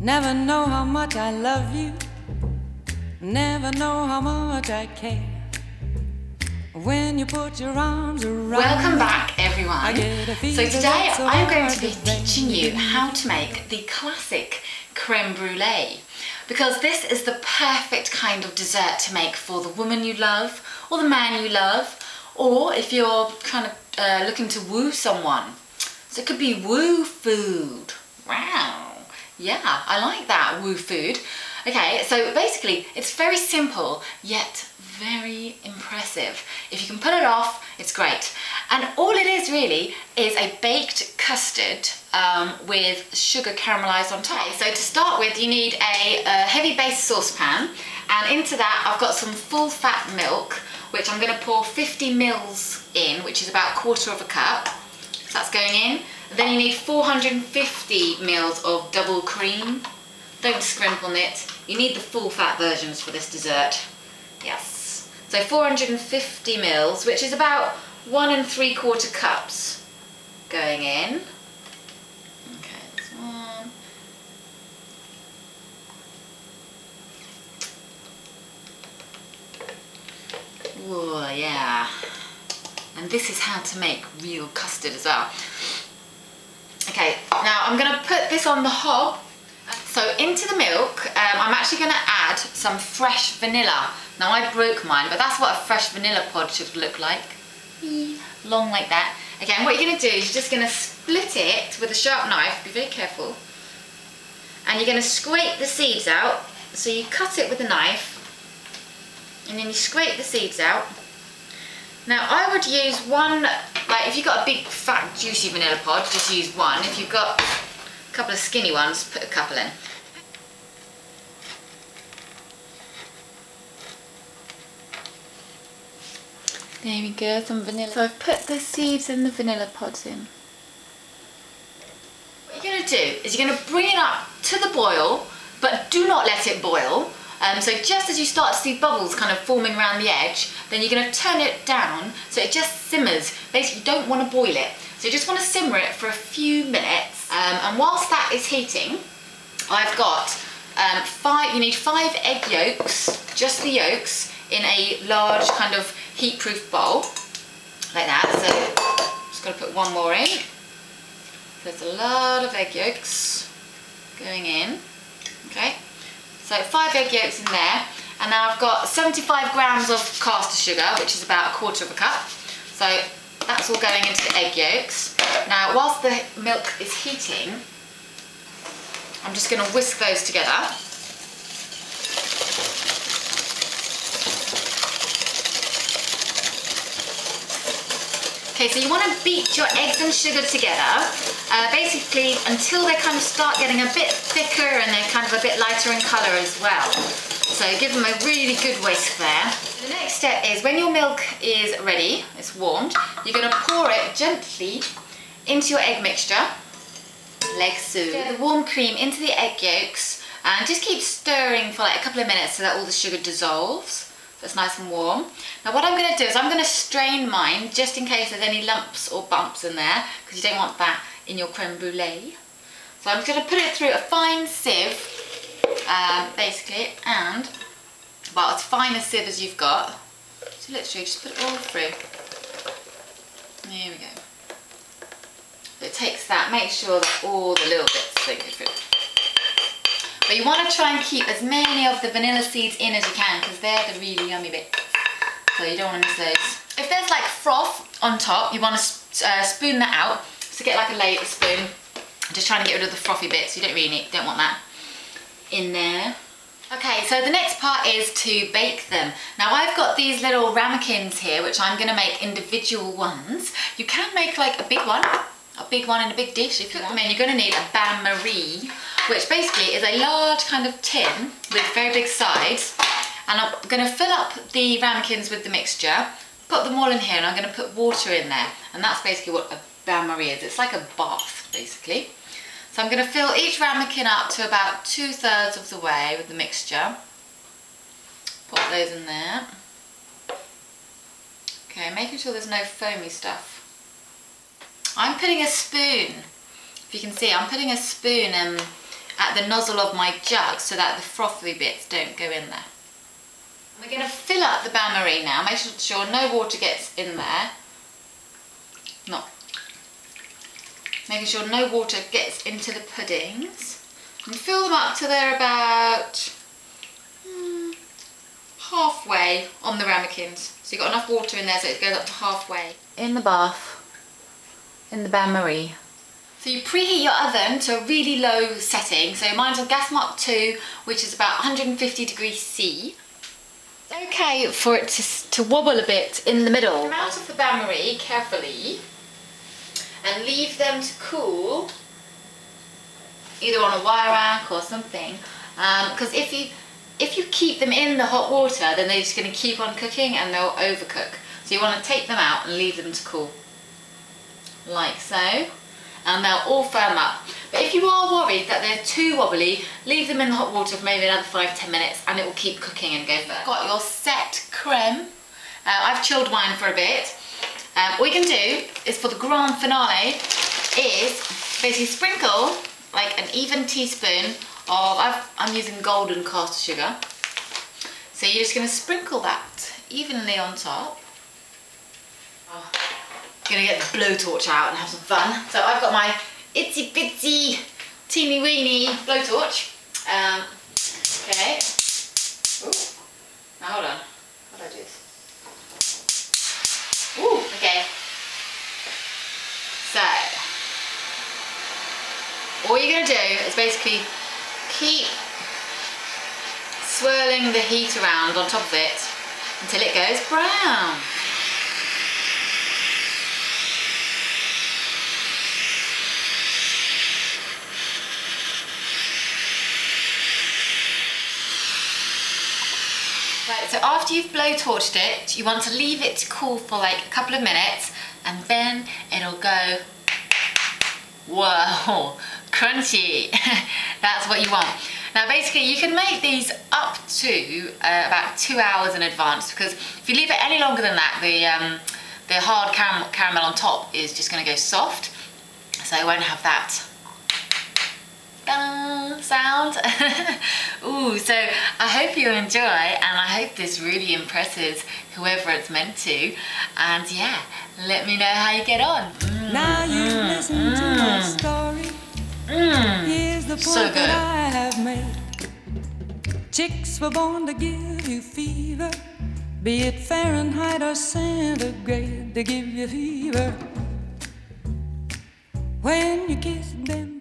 Never know how much I love you. Never know how much I care. When you put your arms around Welcome me, back, everyone. So today I am going to be teaching you how to make the classic creme brulee, because this is the perfect kind of dessert to make for the woman you love or the man you love, or if you're kind of looking to woo someone. So it could be woo food. Wow. Yeah, I like that, woo food. Okay, so basically it's very simple yet very impressive. If you can pull it off, it's great. And all it is really is a baked custard with sugar caramelized on top. So to start with, you need a heavy base saucepan, and into that I've got some full fat milk, which I'm going to pour 50 mils in, which is about 1/4 of a cup. So that's going in. Then you need 450 mils of double cream. Don't scrimp on it. You need the full fat versions for this dessert. Yes. So 450 mils, which is about 1 3/4 cups going in. Okay, this one. Oh yeah. And this is how to make real custard as well. Okay, now I'm going to put this on the hob. So into the milk, I'm actually going to add some fresh vanilla. Now I broke mine, but that's what a fresh vanilla pod should look like. Long like that. Okay, and what you're going to do is you're just going to split it with a sharp knife. Be very careful. And you're going to scrape the seeds out. So you cut it with a knife, and then you scrape the seeds out. Now I would use one, like if you've got a big fat juicy vanilla pod, just use one. If you've got a couple of skinny ones, put a couple in. There we go, some vanilla. So I've put the seeds and the vanilla pods in. What you're going to do is you're going to bring it up to the boil, but do not let it boil. So just as you start to see bubbles kind of forming around the edge, then you're going to turn it down so it just simmers. Basically, you don't want to boil it. So you just want to simmer it for a few minutes. And whilst that is heating, I've got you need 5 egg yolks, just the yolks, in a large kind of heat-proof bowl, like that. So I'm just going to put one more in. There's a lot of egg yolks going in. Okay. So 5 egg yolks in there, and now I've got 75 grams of caster sugar, which is about 1/4 of a cup. So that's all going into the egg yolks. Now, whilst the milk is heating, I'm just going to whisk those together. Okay, so you want to beat your eggs and sugar together, basically until they kind of start getting a bit thicker and they're kind of a bit lighter in colour as well. So give them a really good whisk there. The next step is when your milk is ready, it's warmed, you're going to pour it gently into your egg mixture, like so. Get the warm cream into the egg yolks and just keep stirring for like a couple of minutes so that all the sugar dissolves. It's nice and warm. Now what I'm going to do is I'm going to strain mine just in case there's any lumps or bumps in there, because you don't want that in your creme brulee. So I'm just going to put it through a fine sieve, basically, and well, as fine a sieve as you've got. So literally just put it all through. There we go. So it takes that, make sure that all the little bits go through. But you want to try and keep as many of the vanilla seeds in as you can, because they're the really yummy bits. So you don't want to miss those. If there's like froth on top, you want to spoon that out. So get like a spoon. Just trying to get rid of the frothy bits. You don't want that in there. Okay, so the next part is to bake them. Now I've got these little ramekins here, which I'm going to make individual ones. You can make like a big one in a big dish if you want. You're going to need a bain-marie, which basically is a large kind of tin with very big sides, and I'm going to fill up the ramekins with the mixture, put them all in here, and I'm going to put water in there, and that's basically what a bain-marie is. It's like a bath basically. So I'm going to fill each ramekin up to about 2/3 of the way with the mixture. Pop those in there. Okay, making sure there's no foamy stuff. I'm putting a spoon, if you can see, I'm putting a spoon at the nozzle of my jug so that the frothy bits don't go in there. We're going to fill up the bain-marie now. Make sure no water gets in there. Making sure no water gets into the puddings. And fill them up till they're about halfway on the ramekins. So you've got enough water in there so it goes up to halfway. In the bath, in the bain-marie. So you preheat your oven to a really low setting. So mine's on gas mark 2, which is about 150 degrees C. It's okay for it to wobble a bit in the middle. Come out of the bain-marie carefully and leave them to cool, either on a wire rack or something. Because if you keep them in the hot water, then they're just going to keep on cooking and they'll overcook. So you want to take them out and leave them to cool, like so, and they'll all firm up. But if you are worried that they're too wobbly, leave them in the hot water for maybe another 5-10 minutes and it will keep cooking and go further. Got your set creme. I've chilled mine for a bit. What you can do is for the grand finale is basically sprinkle like an even teaspoon of, I'm using golden caster sugar. So you're just going to sprinkle that evenly on top. Oh, gonna get the blowtorch out and have some fun. So I've got my itsy bitsy teeny weeny blowtorch. Okay. Ooh. Now hold on. How do I do this? Ooh, okay. So, all you're going to do is basically keep swirling the heat around on top of it until it goes brown. Right, so after you've blowtorched it, you want to leave it to cool for like a couple of minutes and then it'll go, whoa, crunchy. That's what you want. Now basically you can make these up to about 2 hours in advance, because if you leave it any longer than that, the hard caramel on top is just going to go soft, so it won't have that sound. Ooh, so I hope you enjoy, and I hope this really impresses whoever it's meant to, and yeah, let me know how you get on. Now you listen to my story. Here's the point that I have made. Chicks were born to give you fever, be it Fahrenheit or centigrade, they give you fever when you kiss them.